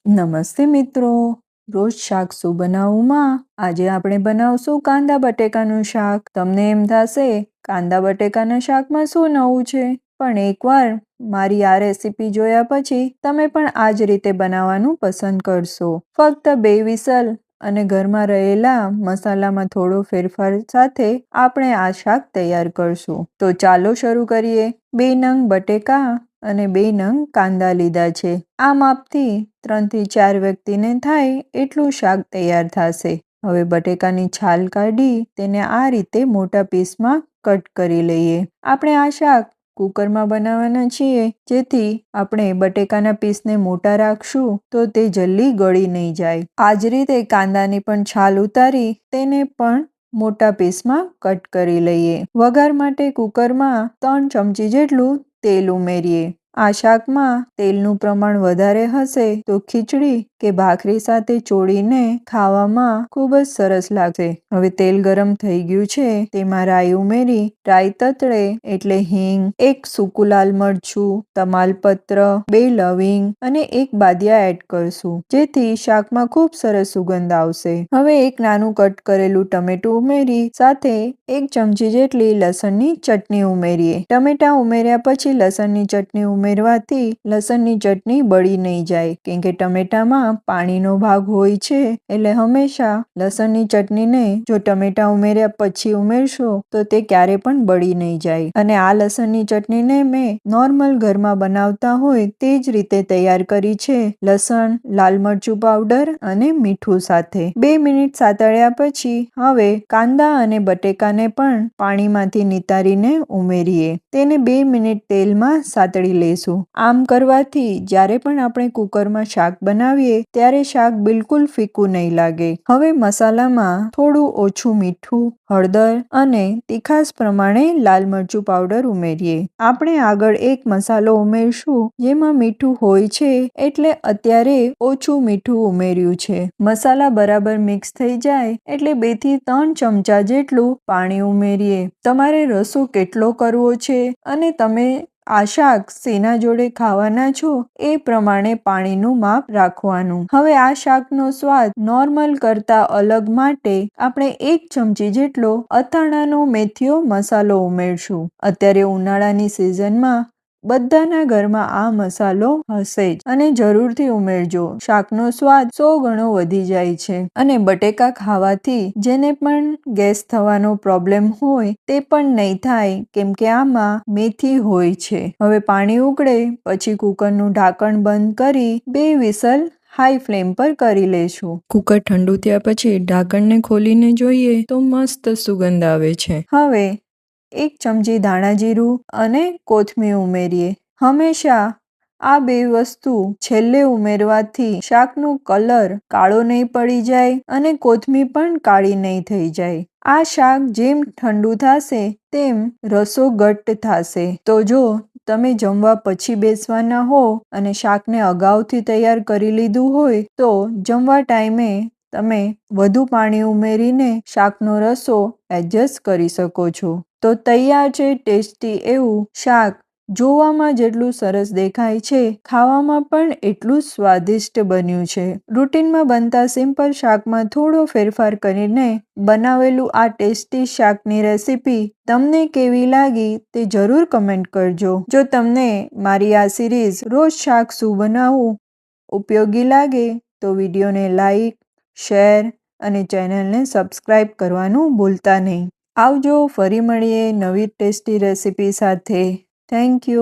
નમસ્તે મિત્રો, રોજ શાક શું બનાવુંમાં આજે આપણે બનાવશું કાંદા બટેકાનું શાક। તમને એમ થશે કાંદા બટેકાના શાકમાં શું નવું છે, પણ એકવાર મારી આ રેસીપી જોયા પછી તમે પણ આ જ રીતે બનાવવાનું પસંદ કરશો। ફક્ત 2 વિસલ અને ઘરમાં રહેલા મસાલામાં થોડો ફેરફાર સાથે આપણે આ શાક તૈયાર કરશું। તો ચાલો શરૂ કરીએ। 2 નંગ બટેકા અને 2 નંગ કાંદા લીધા છે। આ માપથી 3 થી 4 વ્યક્તિને થાય એટલું શાક તૈયાર થશે। હવે બટેકાની છાલ કાઢી તેને આ રીતે મોટા પીસમાં કટ કરી લઈએ। આપણે આ શાક કુકરમાં બનાવવાના છીએ, જેથી આપણે બટેકાના પીસને મોટા રાખશું તો તે જલ્દી ગળી નહીં જાય। આ જ રીતે કાંદાની પણ છાલ ઉતારી તેને પણ મોટા પીસમાં કટ કરી લઈએ। વઘાર માટે કુકરમાં 3 ચમચી જેટલું તેલ ઉમેરીએ। આ શાકમાં તેલનું પ્રમાણ વધારે હશે તો ખીચડી કે ભાખરી સાથે ચોળીને ખાવામાં ખૂબ જ સરસ લાગશે। હવે તેલ ગરમ થઈ ગયું છે, તેમાં રાઈ ઉમેરી રાઈ તતડે એટલે હિંગ, 1 સૂકું લાલ મરચું, તમાલપત્ર, 2 લવિંગ અને 1 બાદિયા એડ કરશું, જેથી શાકમાં ખૂબ સરસ સુગંધ આવશે। હવે 1 નાનું કટ કરેલું ટમેટું ઉમેરી સાથે 1 ચમચી જેટલી લસણની ચટણી ઉમેરીએ। ટમેટા ઉમેર્યા પછી લસણની ચટણી ઉમેરવાથી લસણની ચટણી બળી નહીં જાય, કેમ કે ટમેટામાં પાણીનો ભાગ હોય છે, એટલે હંમેશા લસણની ચટણીને જો ટમેટા ઉમેર્યા પછી ઉમેરશો તો તે ક્યારે પણ બળી નહીં જાય। અને આ લસણની ચટણીને મેં નોર્મલ ઘરમાં બનાવતા હોય તે જ રીતે તૈયાર કરી છે, લસણ, લાલ મરચું પાવડર અને મીઠું સાથે। 2 મિનિટ સાતળ્યા પછી હવે કાંદા અને બટેકાને પણ પાણીમાંથી નિતારીને ઉમેરીએ, તેને 2 મિનિટ તેલમાં સાતળી લેશું। આમ કરવાથી જ્યારે પણ આપણે કુકરમાં શાક બનાવીએ ત્યારે શાક બિલકુલ ફીકું નહીં લાગે। હવે મસાલામાં થોડું ઓછું મીઠું, હળદર અને તીખાસ પ્રમાણે લાલ મરચું પાવડર ઉમેરીએ। આપણે આગળ એક મસાલો ઉમેરશું જેમાં મીઠું હોય છે, એટલે અત્યારે ઓછું મીઠું ઉમેર્યું છે। મસાલા બરાબર મિક્સ થઈ જાય એટલે 2 થી 3 ચમચા જેટલું પાણી ઉમેરીએ। તમારે રસો કેટલો કરવો છે અને તમે આ શાક શેના જોડે ખાવાના છો એ પ્રમાણે પાણીનું માપ રાખવાનું। હવે આ શાકનો સ્વાદ નોર્મલ કરતા અલગ માટે આપણે 1 ચમચી જેટલો અથાણાનો મેથીયો મસાલો ઉમેરશું। અત્યારે ઉનાળાની સિઝનમાં બધાના ઘરમાં આ મસાલો હશે જ અને જરૂરથી ઉમેરજો, શાકનો સ્વાદ 100 ગણો વધી જાય છે। અને બટેકા ખાવાથી જેને પણ ગેસ થવાનો પ્રોબ્લેમ હોય તે પણ નહીં થાય, કેમ કે આમાં મેથી હોય છે। હવે પાણી ઉકળે પછી કુકરનું ઢાંકણ બંધ કરી 2 વિસલ હાઈ ફ્લેમ પર કરી લેશું। કુકર ઠંડુ થયા પછી ઢાંકણને ખોલીને જોઈએ તો મસ્ત સુગંધ આવે છે। હવે 1 ચમચી ધાણા જીરું અને કોથમીર ઉમેરીએ। હંમેશા આ 2 વસ્તુ છેલ્લે ઉમેરવાથી શાકનો કલર કાળો નહીં પડી જાય અને કોથમીર પણ કાળી નહીં થઈ જાય। આ શાક જેમ ઠંડુ થશે તેમ રસો ઘટ્ટ થશે। તો જો તમે જમવા પછી બેસવાના હો અને શાકને અગાઉથી તૈયાર કરી લીધું હોય તો જમવા ટાઈમે તમે વધુ પાણી ઉમેરીને શાકનો રસો એડજસ્ટ કરી શકો છો। તો તૈયાર છે ટેસ્ટી એવું શાક। જોવામાં જેટલું સરસ દેખાય છે, ખાવામાં પણ એટલું સ્વાદિષ્ટ બન્યું છે। રૂટીનમાં બનતા સિમ્પલ શાકમાં થોડો ફેરફાર કરીને બનાવેલું આ ટેસ્ટી શાકની રેસીપી તમને કેવી લાગી તે જરૂર કમેન્ટ કરજો। જો તમને મારી આ સિરીઝ રોજ શાક શું બનાવવું ઉપયોગી લાગે તો વિડીયોને લાઈક, શેર અને ચેનલને સબસ્ક્રાઈબ કરવાનું ભૂલતા નહીં। આવજો, ફરી મળીએ નવી ટેસ્ટી રેસીપી સાથે। Thank you.